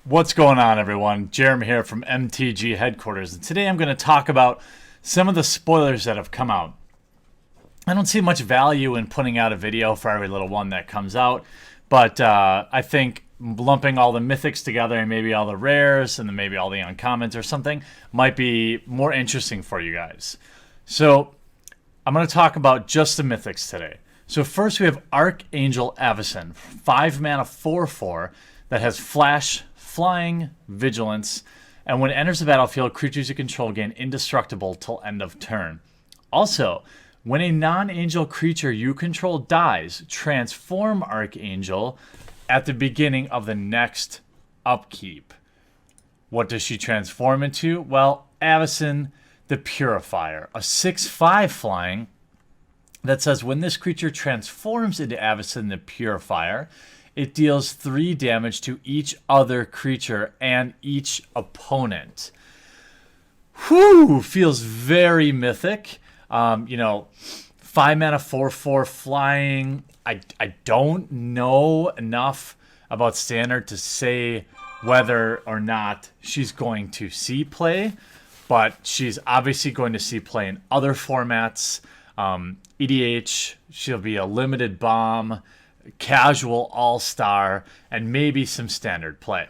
What's going on, everyone? Jeremy here from MTG Headquarters, and today I'm going to talk about some of the spoilers that have come out. I don't see much value in putting out a video for every little one that comes out, but I think lumping all the mythics together and maybe all the rares and then maybe all the uncommons or something might be more interesting for you guys. So I'm going to talk about just the mythics today. So first we have Archangel Avacyn, 5 mana 4/4 that has flash, flying, vigilance, and when it enters the battlefield, creatures you control gain indestructible till end of turn. Also, when a non-angel creature you control dies, transform Archangel at the beginning of the next upkeep. What does she transform into? Well, Avacyn the Purifier, a 6/5 flying that says when this creature transforms into Avacyn the Purifier, it deals 3 damage to each other creature and each opponent. Whew, feels very mythic. 5 mana 4/4 flying. I don't know enough about Standard to say whether or not she's going to see play, but she's obviously going to see play in other formats. EDH, she'll be a limited bomb, casual all-star, and maybe some standard play.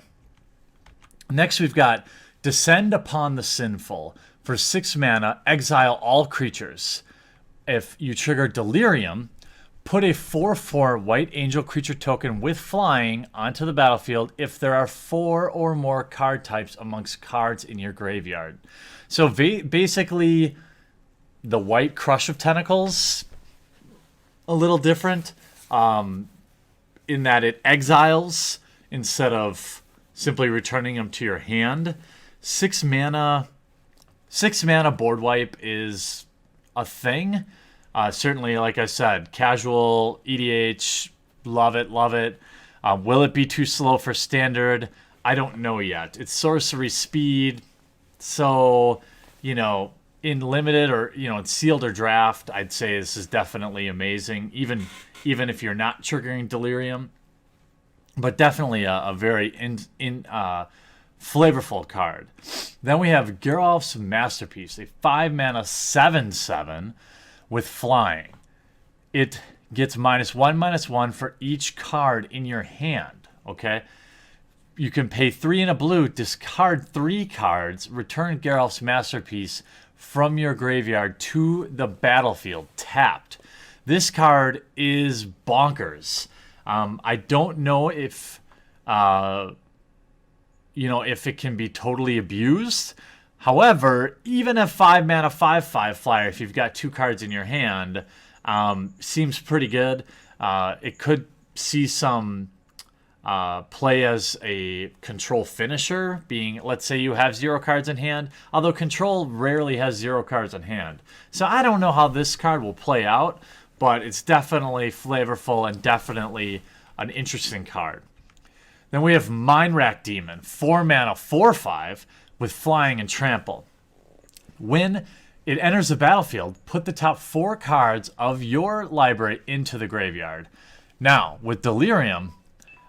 Next, we've got Descend Upon the Sinful. For 6 mana, exile all creatures. If you trigger Delirium, put a 4/4 white angel creature token with flying onto the battlefield if there are 4 or more card types amongst cards in your graveyard. So basically, the white Crush of Tentacles, a little different. In that it exiles instead of simply returning them to your hand. 6 mana board wipe is a thing. Certainly, like I said, casual, EDH, love it. Will it be too slow for standard? I don't know yet. It's sorcery speed, so, in limited or, in sealed or draft, I'd say this is definitely amazing, even if you're not triggering Delirium. But definitely a very flavorful card. Then we have Geralf's Masterpiece, a 5 mana 7/7 with flying. It gets -1/-1 for each card in your hand, okay? You can pay 3 and a blue, discard 3 cards, return Geralf's Masterpiece from your graveyard to the battlefield, tapped. This card is bonkers. I don't know if, if it can be totally abused. However, even a 5 mana 5/5 flyer, if you've got 2 cards in your hand, seems pretty good. It could see some play as a control finisher, being, let's say you have 0 cards in hand, although control rarely has 0 cards in hand. So I don't know how this card will play out, but it's definitely flavorful and definitely an interesting card. Then we have Mind Rack Demon, 4 mana 4/5 with flying and trample. When it enters the battlefield, put the top 4 cards of your library into the graveyard. Now, with Delirium,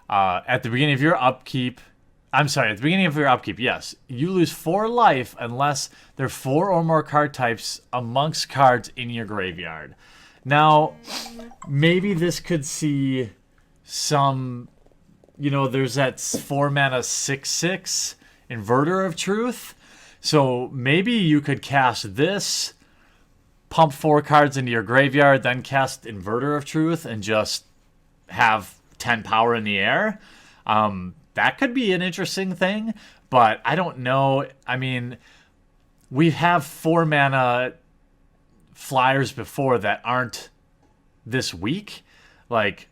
at the beginning of your upkeep, yes, you lose 4 life unless there are 4 or more card types amongst cards in your graveyard. Now, maybe this could see some, there's that 4 mana 6/6 Inverter of Truth. So maybe you could cast this, pump 4 cards into your graveyard, then cast Inverter of Truth and just have 10 power in the air. That could be an interesting thing, but I don't know. I mean, we have 4 mana flyers before that aren't this weak, like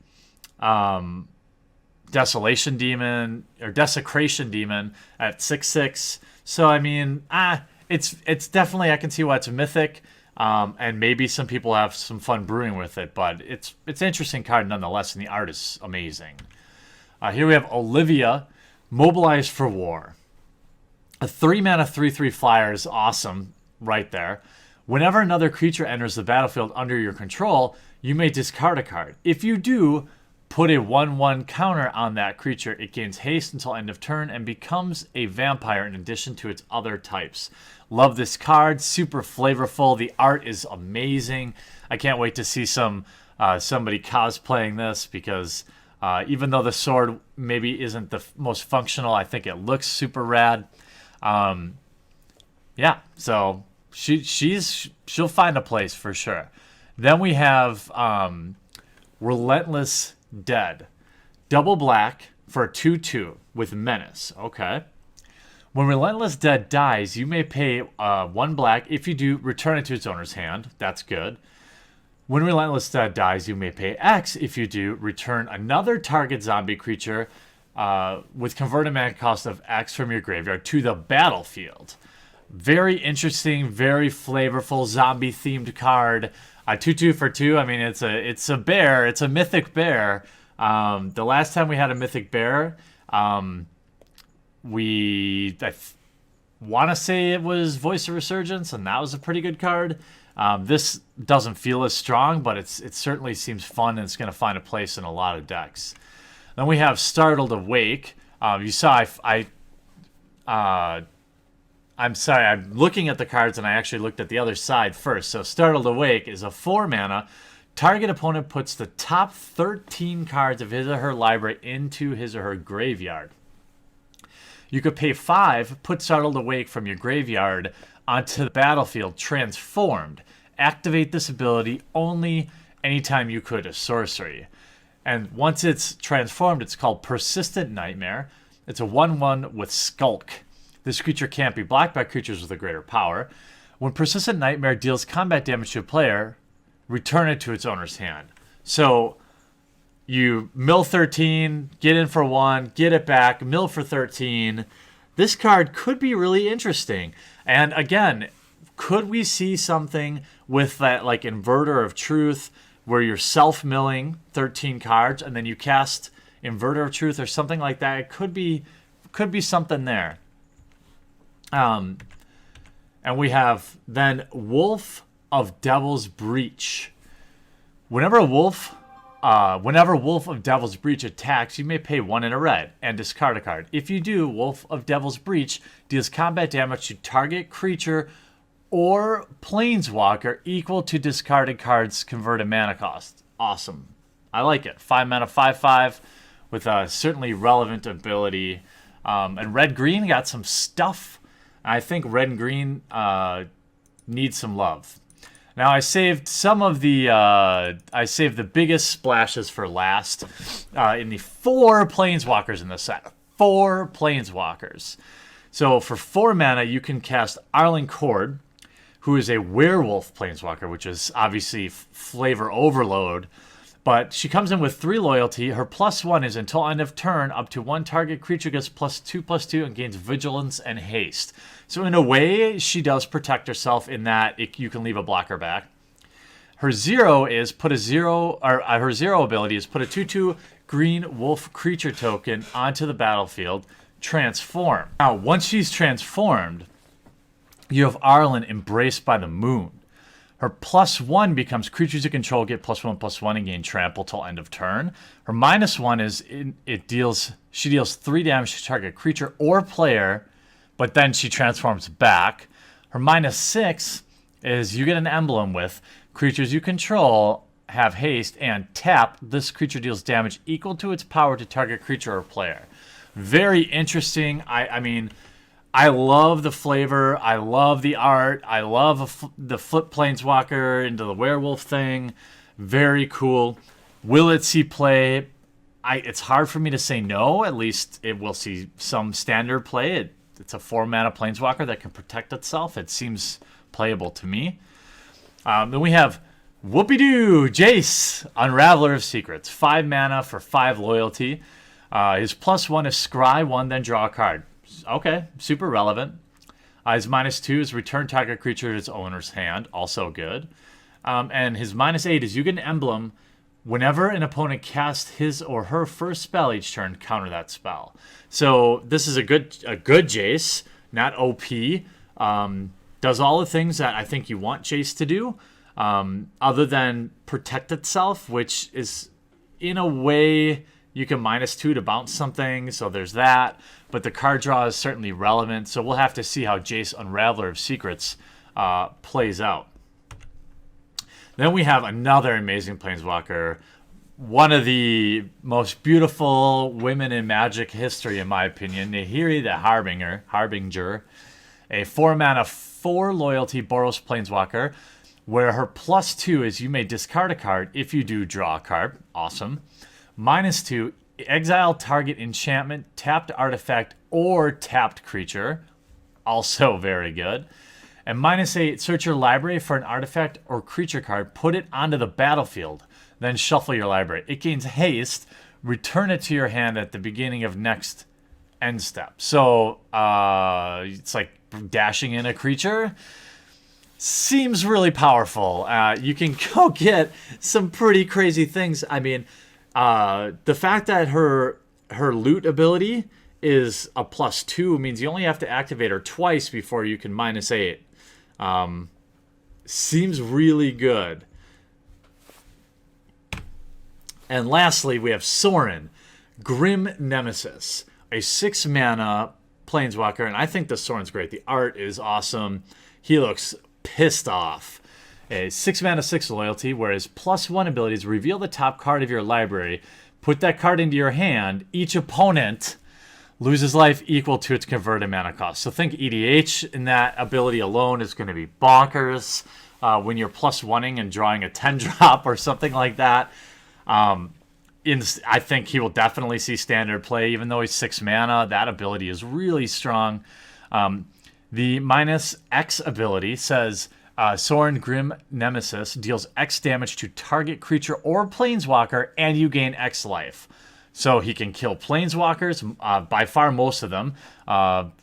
Desolation Demon or Desecration Demon at 6/6. So I mean, it's definitely, I can see why it's a mythic, and maybe some people have some fun brewing with it, but it's an interesting card nonetheless, and the art is amazing. Here we have Olivia, Mobilize for War. A 3 mana 3/3 flyer is awesome right there. Whenever another creature enters the battlefield under your control, you may discard a card. If you do, Put a 1/1 counter on that creature. It gains haste until end of turn and becomes a vampire in addition to its other types. Love this card. Super flavorful. The art is amazing. I can't wait to see somebody cosplaying this because even though the sword maybe isn't the most functional, I think it looks super rad. Yeah, so she'll find a place for sure. Then we have Relentless Dead. Double black for a 2/2 with Menace. Okay. When Relentless Dead dies, you may pay 1 black. If you do, return it to its owner's hand. That's good. When Relentless Dead dies, you may pay X. If you do, return another target zombie creature with converted mana cost of X from your graveyard to the battlefield. Very interesting, very flavorful zombie-themed card. 2/2 for 2. I mean, it's a bear. It's a mythic bear. The last time we had a mythic bear, I want to say it was Voice of Resurgence, and that was a pretty good card. This doesn't feel as strong, but it certainly seems fun, and it's going to find a place in a lot of decks. Then we have Startled Awake. You saw I'm sorry, I'm looking at the cards, and I actually looked at the other side first. So Startled Awake is a 4 mana. Target opponent puts the top 13 cards of his or her library into his or her graveyard. You could pay 5, put Startled Awake from your graveyard onto the battlefield transformed. Activate this ability only anytime you could a sorcery. And once it's transformed, it's called Persistent Nightmare. It's a 1/1 with Skulk. This creature can't be blocked by creatures with a greater power. When Persistent Nightmare deals combat damage to a player, return it to its owner's hand. So you mill 13, get in for 1, get it back, mill for 13. This card could be really interesting. And again, could we see something with that like Inverter of Truth where you're self-milling 13 cards and then you cast Inverter of Truth or something like that? It could be something there. And we have then Wolf of Devil's Breach. Whenever Wolf of Devil's Breach attacks, you may pay 1 in a red and discard a card. If you do, Wolf of Devil's Breach deals combat damage to target creature or planeswalker equal to discarded cards' converted mana cost. Awesome. I like it. 5 mana, 5/5 with a certainly relevant ability. And red-green got some stuff. I think red and green need some love. Now I saved some of the biggest splashes for last in the 4 planeswalkers in the set. 4 planeswalkers. So for 4 mana, you can cast Arlen Cord, who is a werewolf planeswalker, which is obviously flavor overload. But she comes in with 3 loyalty. Her +1 is until end of turn, up to 1 target creature gets +2/+2 and gains vigilance and haste. So in a way, she does protect herself in that you can leave a blocker back. Her 0 is her 0 ability is put a 2/2 green wolf creature token onto the battlefield, transform. Now, once she's transformed, you have Arlen Embraced by the Moon. Her +1 becomes creatures you control get +1/+1 and gain trample till end of turn. Her -1 is she deals 3 damage to target creature or player, but then she transforms back. Her -6 is you get an emblem with creatures you control have haste and tap. This creature deals damage equal to its power to target creature or player. Very interesting. I mean, I love the flavor. I love the art. I love the flip planeswalker into the werewolf thing. Very cool. Will it see play? It's hard for me to say no. At least it will see some standard play. It's a 4 mana planeswalker that can protect itself. It seems playable to me. Then we have Whoopie-Doo, Jace, Unraveler of Secrets. 5 mana for 5 loyalty. His +1 is scry 1, then draw a card. Okay, super relevant. His -2 is return target creature to its owner's hand. Also good. And his -8 is you get an emblem. Whenever an opponent casts his or her first spell each turn, counter that spell. So this is a good Jace, not OP. Does all the things that I think you want Jace to do, other than protect itself, which is in a way, you can -2 to bounce something, so there's that. But the card draw is certainly relevant, so we'll have to see how Jace Unraveler of Secrets plays out. Then we have another amazing Planeswalker, one of the most beautiful women in Magic history, in my opinion, Nahiri the Harbinger, a 4-mana, 4 loyalty Boros Planeswalker, where her +2 is you may discard a card if you do draw a card. Awesome. -2, exile target enchantment, tapped artifact, or tapped creature. Also very good. And -8, search your library for an artifact or creature card, put it onto the battlefield, then shuffle your library. It gains haste, return it to your hand at the beginning of next end step. So it's like dashing in a creature. Seems really powerful. You can go get some pretty crazy things. I mean, the fact that her loot ability is a +2 means you only have to activate her twice before you can -8. Seems really good. And lastly, we have Sorin, Grim Nemesis, a 6-mana Planeswalker, and I think the Sorin's great. The art is awesome. He looks pissed off. A 6-mana, 6 loyalty, where his +1 abilities reveal the top card of your library. Put that card into your hand. Each opponent loses life equal to its converted mana cost. So think EDH in that ability alone is going to be bonkers when you're +1ing and drawing a 10-drop or something like that. I think he will definitely see standard play, even though he's 6 mana. That ability is really strong. The -X ability says Sorin Grim Nemesis deals X damage to target creature or Planeswalker, and you gain X life. So he can kill Planeswalkers, by far most of them.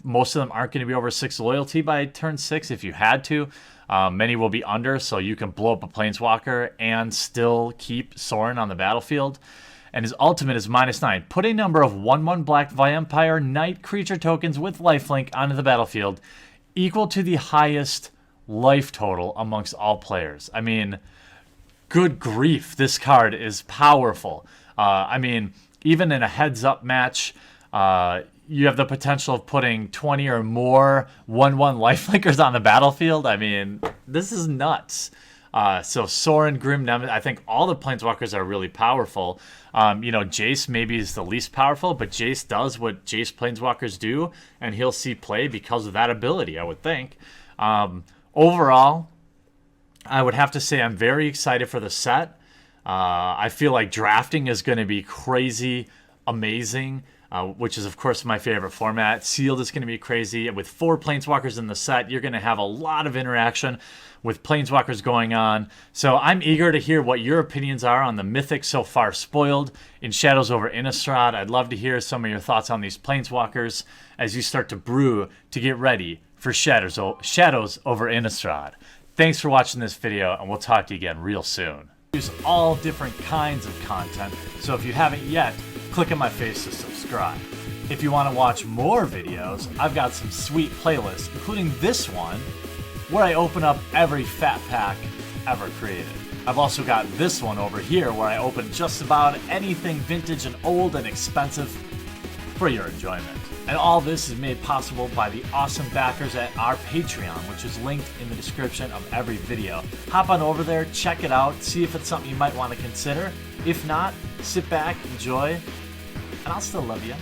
Most of them aren't going to be over 6 loyalty by turn 6 if you had to. Many will be under, so you can blow up a Planeswalker and still keep Sorin on the battlefield. And his ultimate is -9. Put a number of 1/1 black vampire knight creature tokens with lifelink onto the battlefield equal to the highest life total amongst all players. I mean, good grief, this card is powerful. I mean, even in a heads-up match, you have the potential of putting 20 or more 1/1 lifelinkers on the battlefield. I mean, this is nuts. So Sorin, Grim Nemesis, I think all the Planeswalkers are really powerful. Jace maybe is the least powerful, but Jace does what Jace Planeswalkers do, and he'll see play because of that ability, I would think. Overall, I would have to say I'm very excited for the set. I feel like drafting is going to be crazy, amazing, which is, of course, my favorite format. Sealed is going to be crazy. With 4 Planeswalkers in the set, you're going to have a lot of interaction with Planeswalkers going on. So I'm eager to hear what your opinions are on the Mythics so far spoiled in Shadows over Innistrad. I'd love to hear some of your thoughts on these Planeswalkers as you start to brew to get ready for Shadows over Innistrad. Thanks for watching this video, and we'll talk to you again real soon. Use all different kinds of content, so if you haven't yet, click on my face to subscribe. If you want to watch more videos, I've got some sweet playlists, including this one, where I open up every fat pack ever created. I've also got this one over here, where I open just about anything vintage and old and expensive for your enjoyment. And all this is made possible by the awesome backers at our Patreon, which is linked in the description of every video. Hop on over there, check it out, see if it's something you might want to consider. If not, sit back, enjoy, and I'll still love you.